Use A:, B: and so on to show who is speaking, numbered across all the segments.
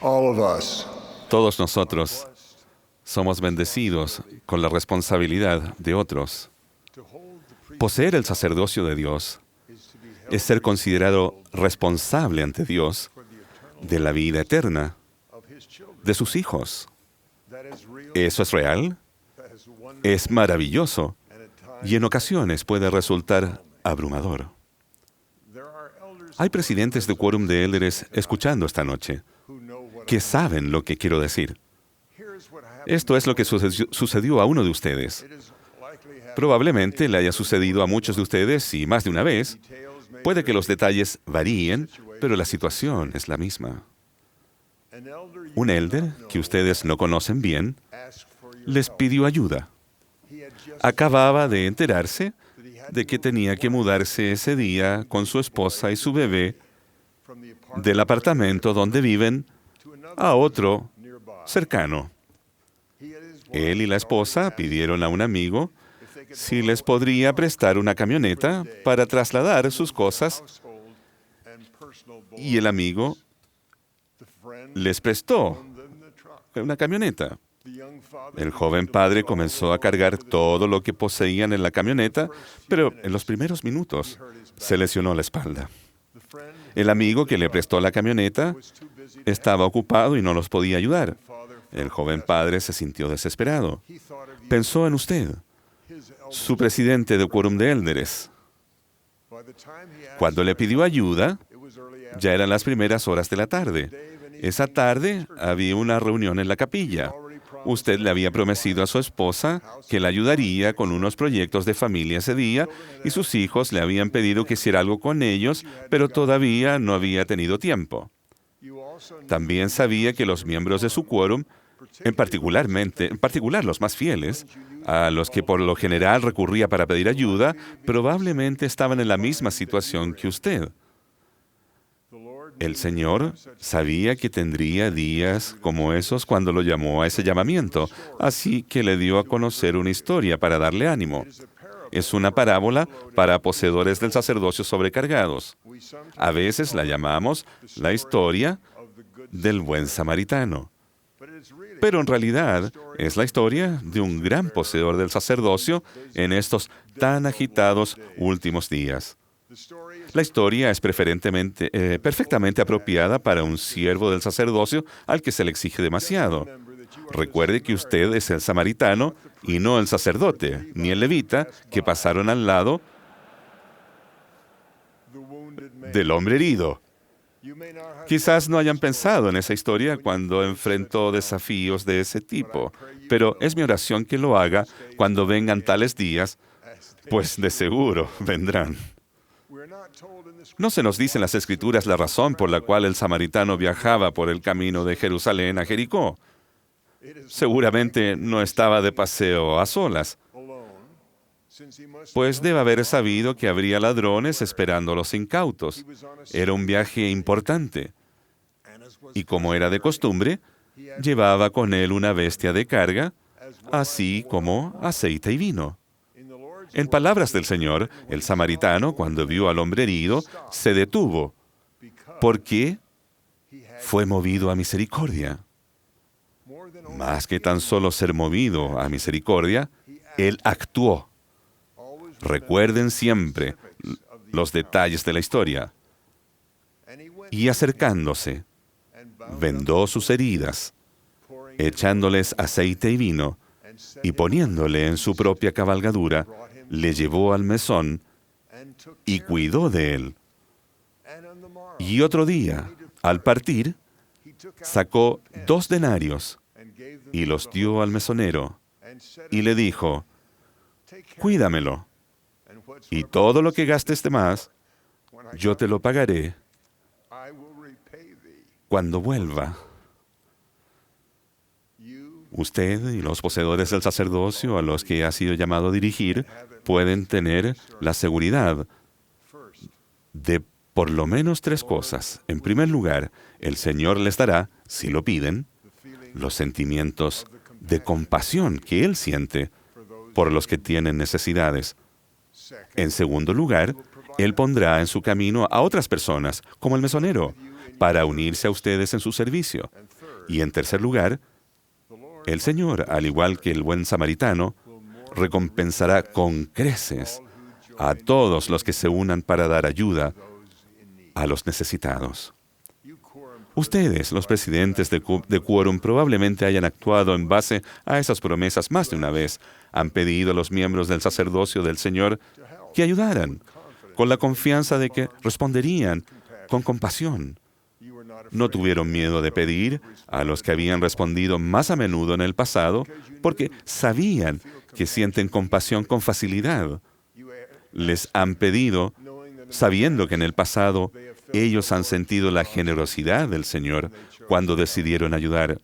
A: All of us
B: Todos nosotros somos bendecidos con la responsabilidad de otros. Poseer el sacerdocio de Dios es ser considerado responsable ante Dios de la vida eterna de sus hijos. ¿Eso es real? Es maravilloso y en ocasiones puede resultar abrumador. Hay presidentes de quórum de élderes escuchando esta noche que saben lo que quiero decir. Esto es lo que sucedió a uno de ustedes. Probablemente le haya sucedido a muchos de ustedes y más de una vez. Puede que los detalles varíen, pero la situación es la misma. Un élder que ustedes no conocen bien les pidió ayuda. Acababa de enterarse de que tenía que mudarse ese día con su esposa y su bebé del apartamento donde viven a otro cercano. Él y la esposa pidieron a un amigo si les podría prestar una camioneta para trasladar sus cosas y el amigo les prestó una camioneta. El joven padre comenzó a cargar todo lo que poseían en la camioneta, pero en los primeros minutos se lesionó la espalda. El amigo que le prestó la camioneta estaba ocupado y no los podía ayudar. El joven padre se sintió desesperado. Pensó en usted, su presidente de quórum de élderes. Cuando le pidió ayuda, ya eran las primeras horas de la tarde. Esa tarde había una reunión en la capilla. Usted le había prometido a su esposa que la ayudaría con unos proyectos de familia ese día y sus hijos le habían pedido que hiciera algo con ellos, pero todavía no había tenido tiempo. También sabía que los miembros de su quórum, en particular los más fieles, a los que por lo general recurría para pedir ayuda, probablemente estaban en la misma situación que usted. El Señor sabía que tendría días como esos cuando lo llamó a ese llamamiento, así que le dio a conocer una historia para darle ánimo. Es una parábola para poseedores del sacerdocio sobrecargados. A veces la llamamos la historia del buen samaritano. Pero en realidad es la historia de un gran poseedor del sacerdocio en estos tan agitados últimos días. La historia es perfectamente apropiada para un siervo del sacerdocio al que se le exige demasiado. Recuerde que usted es el samaritano y no el sacerdote, ni el levita, que pasaron al lado del hombre herido. Quizás no hayan pensado en esa historia cuando enfrentó desafíos de ese tipo, pero es mi oración que lo haga cuando vengan tales días, pues de seguro vendrán. No se nos dice en las Escrituras la razón por la cual el samaritano viajaba por el camino de Jerusalén a Jericó. Seguramente no estaba de paseo a solas, pues debe haber sabido que habría ladrones esperando a los incautos. Era un viaje importante. Y como era de costumbre, llevaba con él una bestia de carga, así como aceite y vino. En palabras del Señor, el samaritano, cuando vio al hombre herido, se detuvo, porque fue movido a misericordia. Más que tan solo ser movido a misericordia, él actuó. Recuerden siempre los detalles de la historia. Y acercándose, vendó sus heridas, echándoles aceite y vino, y poniéndole en su propia cabalgadura, le llevó al mesón y cuidó de él. Y otro día, al partir, sacó 2 denarios y los dio al mesonero y le dijo: cuídamelo, y todo lo que gastes de más, yo te lo pagaré cuando vuelva. Usted y los poseedores del sacerdocio a los que ha sido llamado a dirigir pueden tener la seguridad de por lo menos 3 cosas. En primer lugar, el Señor les dará, si lo piden, los sentimientos de compasión que Él siente por los que tienen necesidades. En segundo lugar, Él pondrá en su camino a otras personas, como el mesonero, para unirse a ustedes en su servicio. Y en tercer lugar, el Señor, al igual que el buen samaritano, recompensará con creces a todos los que se unan para dar ayuda a los necesitados. Ustedes, los presidentes de Quórum, probablemente hayan actuado en base a esas promesas más de una vez. Han pedido a los miembros del sacerdocio del Señor que ayudaran, con la confianza de que responderían con compasión. No tuvieron miedo de pedir a los que habían respondido más a menudo en el pasado, porque sabían que sienten compasión con facilidad. Les han pedido, sabiendo que en el pasado ellos han sentido la generosidad del Señor cuando decidieron ayudar.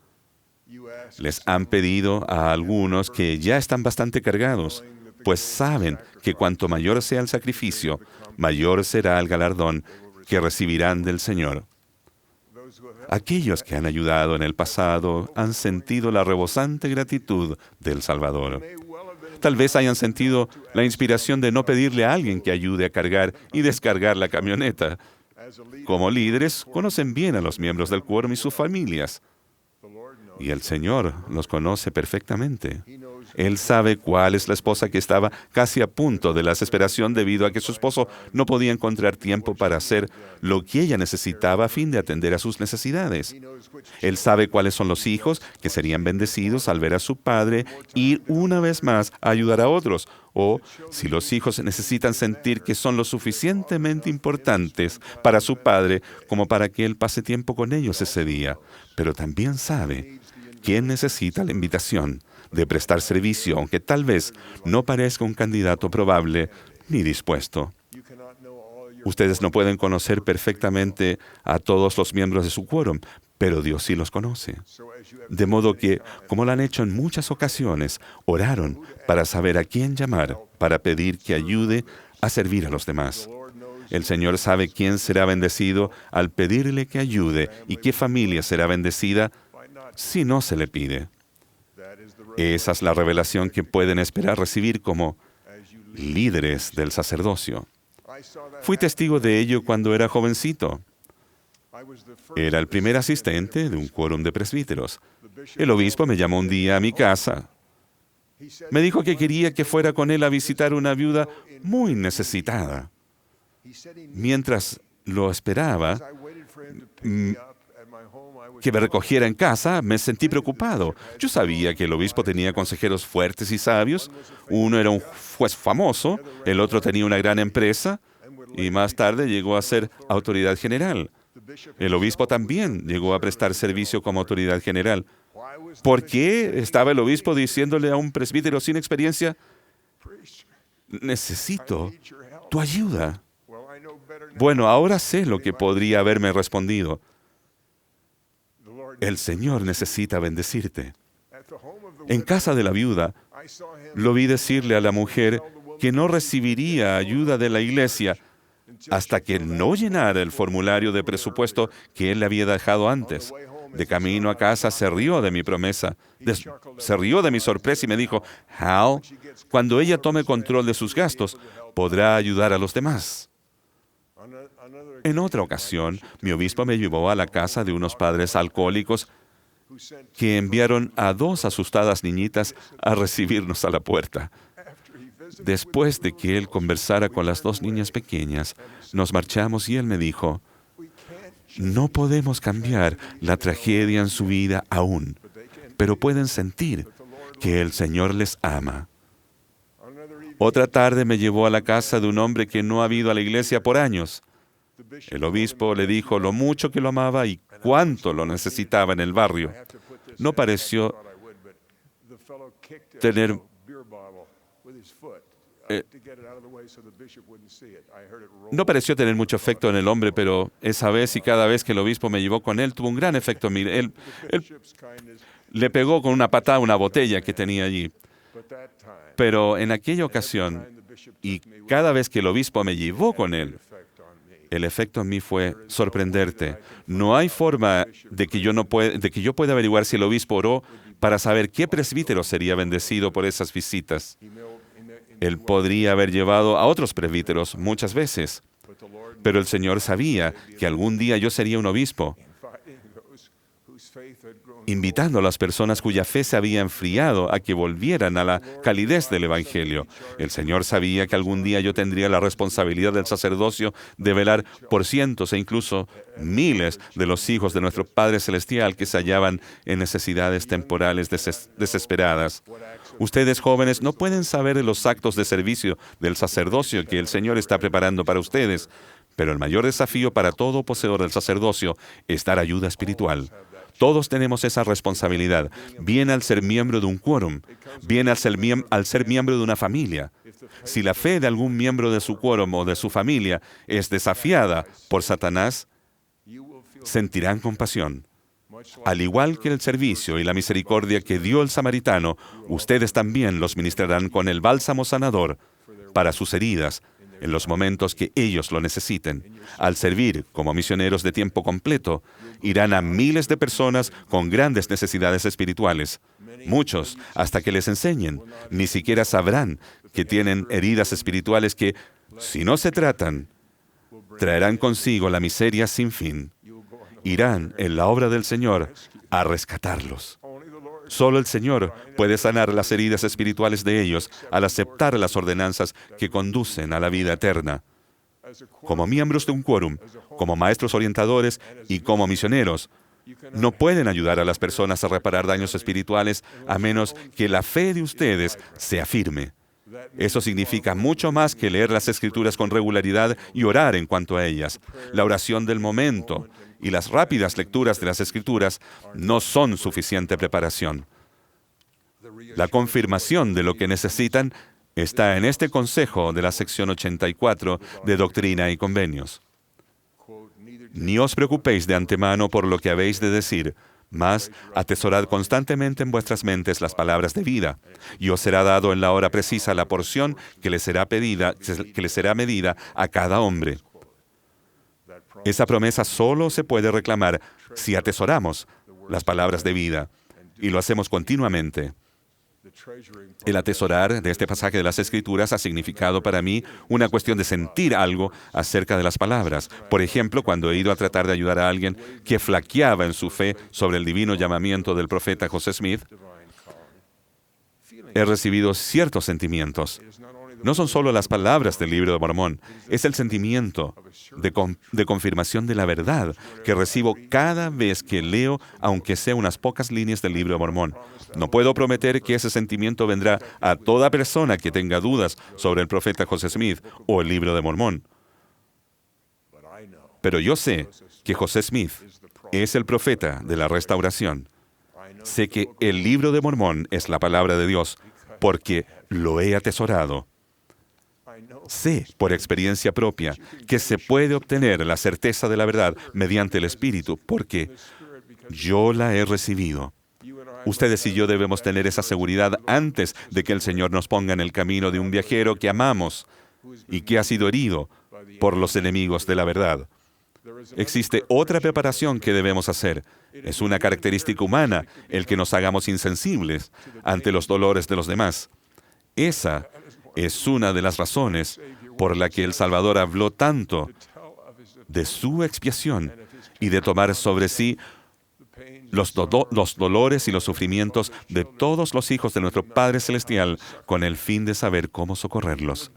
B: Les han pedido a algunos que ya están bastante cargados, pues saben que cuanto mayor sea el sacrificio, mayor será el galardón que recibirán del Señor. Aquellos que han ayudado en el pasado han sentido la rebosante gratitud del Salvador. Tal vez hayan sentido la inspiración de no pedirle a alguien que ayude a cargar y descargar la camioneta. Como líderes, conocen bien a los miembros del Quórum y sus familias. Y el Señor los conoce perfectamente. Él sabe cuál es la esposa que estaba casi a punto de la desesperación debido a que su esposo no podía encontrar tiempo para hacer lo que ella necesitaba a fin de atender a sus necesidades. Él sabe cuáles son los hijos que serían bendecidos al ver a su padre ir una vez más a ayudar a otros. O si los hijos necesitan sentir que son lo suficientemente importantes para su padre como para que él pase tiempo con ellos ese día. Pero también sabe quién necesita la invitación de prestar servicio, aunque tal vez no parezca un candidato probable ni dispuesto. Ustedes no pueden conocer perfectamente a todos los miembros de su quórum, pero Dios sí los conoce. De modo que, como lo han hecho en muchas ocasiones, oraron para saber a quién llamar, para pedir que ayude a servir a los demás. El Señor sabe quién será bendecido al pedirle que ayude y qué familia será bendecida si no se le pide. Esa es la revelación que pueden esperar recibir como líderes del sacerdocio. Fui testigo de ello cuando era jovencito. Era el primer asistente de un quórum de presbíteros. El obispo me llamó un día a mi casa. Me dijo que quería que fuera con él a visitar una viuda muy necesitada. Mientras lo esperaba, que me recogiera en casa, me sentí preocupado. Yo sabía que el obispo tenía consejeros fuertes y sabios. Uno era un juez famoso, el otro tenía una gran empresa y más tarde llegó a ser autoridad general. El obispo también llegó a prestar servicio como autoridad general. ¿Por qué estaba el obispo diciéndole a un presbítero sin experiencia: necesito tu ayuda? Bueno, ahora sé lo que podría haberme respondido. El Señor necesita bendecirte. En casa de la viuda, lo vi decirle a la mujer que no recibiría ayuda de la iglesia hasta que no llenara el formulario de presupuesto que él le había dejado antes. De camino a casa se rió de mi promesa, se rió de mi sorpresa y me dijo: Hal, cuando ella tome control de sus gastos, podrá ayudar a los demás. En otra ocasión, mi obispo me llevó a la casa de unos padres alcohólicos que enviaron a 2 asustadas niñitas a recibirnos a la puerta. Después de que él conversara con las 2 niñas pequeñas, nos marchamos y él me dijo: no podemos cambiar la tragedia en su vida aún, pero pueden sentir que el Señor les ama. Otra tarde me llevó a la casa de un hombre que no ha ido a la iglesia por años. El obispo le dijo lo mucho que lo amaba y cuánto lo necesitaba en el barrio. No pareció tener mucho efecto en el hombre, pero esa vez y cada vez que el obispo me llevó con él, tuvo un gran efecto en mí. Él le pegó con una patada una botella que tenía allí. Pero en aquella ocasión, y cada vez que el obispo me llevó con él, el efecto en mí fue sorprenderte. No hay forma de que yo pueda averiguar si el obispo oró para saber qué presbítero sería bendecido por esas visitas. Él podría haber llevado a otros presbíteros muchas veces, Pero el Señor sabía que algún día yo sería un obispo, invitando a las personas cuya fe se había enfriado a que volvieran a la calidez del Evangelio. El Señor sabía que algún día yo tendría la responsabilidad del sacerdocio de velar por cientos e incluso miles de los hijos de nuestro Padre Celestial que se hallaban en necesidades temporales desesperadas. Ustedes, jóvenes, no pueden saber de los actos de servicio del sacerdocio que el Señor está preparando para ustedes, pero el mayor desafío para todo poseedor del sacerdocio es dar ayuda espiritual. Todos tenemos esa responsabilidad, bien al ser miembro de un quórum, bien al ser miembro de una familia. Si la fe de algún miembro de su quórum o de su familia es desafiada por Satanás, sentirán compasión. Al igual que el servicio y la misericordia que dio el samaritano, ustedes también los ministrarán con el bálsamo sanador para sus heridas, en los momentos que ellos lo necesiten. Al servir como misioneros de tiempo completo, irán a miles de personas con grandes necesidades espirituales. Muchos, hasta que les enseñen, ni siquiera sabrán que tienen heridas espirituales que, si no se tratan, traerán consigo la miseria sin fin. Irán en la obra del Señor a rescatarlos. Solo el Señor puede sanar las heridas espirituales de ellos al aceptar las ordenanzas que conducen a la vida eterna. Como miembros de un quórum, como maestros orientadores y como misioneros, no pueden ayudar a las personas a reparar daños espirituales a menos que la fe de ustedes sea firme. Eso significa mucho más que leer las Escrituras con regularidad y orar en cuanto a ellas. La oración del momento y las rápidas lecturas de las Escrituras no son suficiente preparación. La confirmación de lo que necesitan está en este consejo de la sección 84 de Doctrina y Convenios. Ni os preocupéis de antemano por lo que habéis de decir, mas atesorad constantemente en vuestras mentes las palabras de vida, y os será dado en la hora precisa la porción que le será medida a cada hombre. Esa promesa solo se puede reclamar si atesoramos las palabras de vida, y lo hacemos continuamente. El atesorar de este pasaje de las Escrituras ha significado para mí una cuestión de sentir algo acerca de las palabras. Por ejemplo, cuando he ido a tratar de ayudar a alguien que flaqueaba en su fe sobre el divino llamamiento del profeta José Smith, he recibido ciertos sentimientos. No son solo las palabras del Libro de Mormón, es el sentimiento de confirmación de la verdad que recibo cada vez que leo, aunque sea unas pocas líneas del Libro de Mormón. No puedo prometer que ese sentimiento vendrá a toda persona que tenga dudas sobre el profeta José Smith o el Libro de Mormón. Pero yo sé que José Smith es el profeta de la restauración. Sé que el Libro de Mormón es la palabra de Dios porque lo he atesorado. Sé, por experiencia propia, que se puede obtener la certeza de la verdad mediante el Espíritu, porque yo la he recibido. Ustedes y yo debemos tener esa seguridad antes de que el Señor nos ponga en el camino de un viajero que amamos y que ha sido herido por los enemigos de la verdad. Existe otra preparación que debemos hacer. Es una característica humana el que nos hagamos insensibles ante los dolores de los demás. Esa es una de las razones por la que el Salvador habló tanto de su expiación y de tomar sobre sí los dolores y los sufrimientos de todos los hijos de nuestro Padre Celestial con el fin de saber cómo socorrerlos.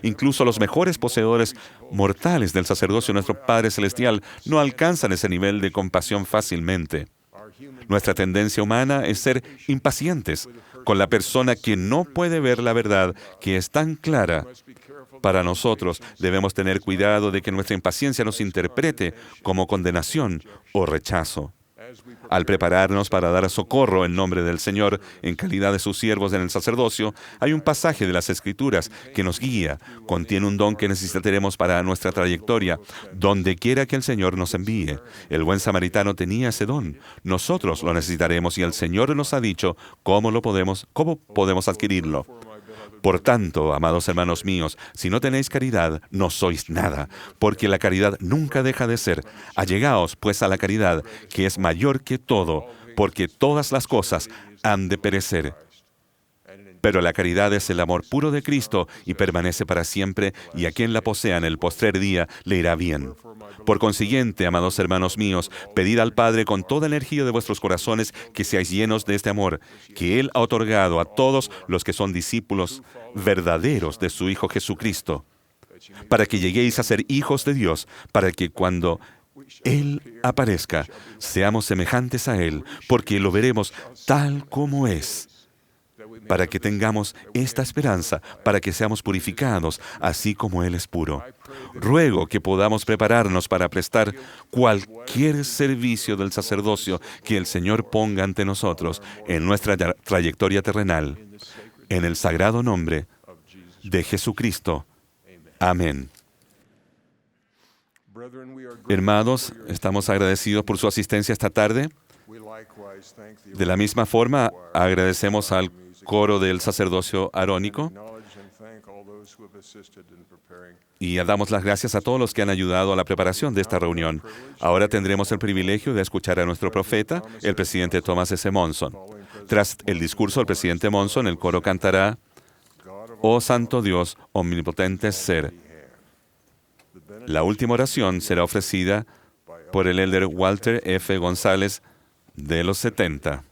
B: Incluso los mejores poseedores mortales del sacerdocio de nuestro Padre Celestial no alcanzan ese nivel de compasión fácilmente. Nuestra tendencia humana es ser impacientes con la persona que no puede ver la verdad que es tan clara. Para nosotros debemos tener cuidado de que nuestra impaciencia nos interprete como condenación o rechazo. Al prepararnos para dar socorro en nombre del Señor en calidad de sus siervos en el sacerdocio, hay un pasaje de las Escrituras que nos guía, contiene un don que necesitaremos para nuestra trayectoria, donde quiera que el Señor nos envíe. El buen samaritano tenía ese don. Nosotros lo necesitaremos y el Señor nos ha dicho cómo podemos adquirirlo. Por tanto, amados hermanos míos, si no tenéis caridad, no sois nada, porque la caridad nunca deja de ser. Allegaos, pues, a la caridad, que es mayor que todo, porque todas las cosas han de perecer, Pero la caridad es el amor puro de Cristo y permanece para siempre, y a quien la posea en el postrer día le irá bien. Por consiguiente, amados hermanos míos, pedid al Padre con toda energía de vuestros corazones que seáis llenos de este amor, que Él ha otorgado a todos los que son discípulos verdaderos de su Hijo Jesucristo, para que lleguéis a ser hijos de Dios, para que cuando Él aparezca, seamos semejantes a Él, porque lo veremos tal como es, para que tengamos esta esperanza, para que seamos purificados, así como Él es puro. Ruego que podamos prepararnos para prestar cualquier servicio del sacerdocio que el Señor ponga ante nosotros en nuestra trayectoria terrenal, en el sagrado nombre de Jesucristo. Amén. Hermanos, estamos agradecidos por su asistencia esta tarde. De la misma forma, agradecemos al coro del sacerdocio arónico y damos las gracias a todos los que han ayudado a la preparación de esta reunión. Ahora tendremos el privilegio de escuchar a nuestro profeta, el presidente Thomas S. Monson. Tras el discurso del presidente Monson, el coro cantará «Oh Santo Dios, omnipotente ser». La última oración será ofrecida por el elder Walter F. González de los 70.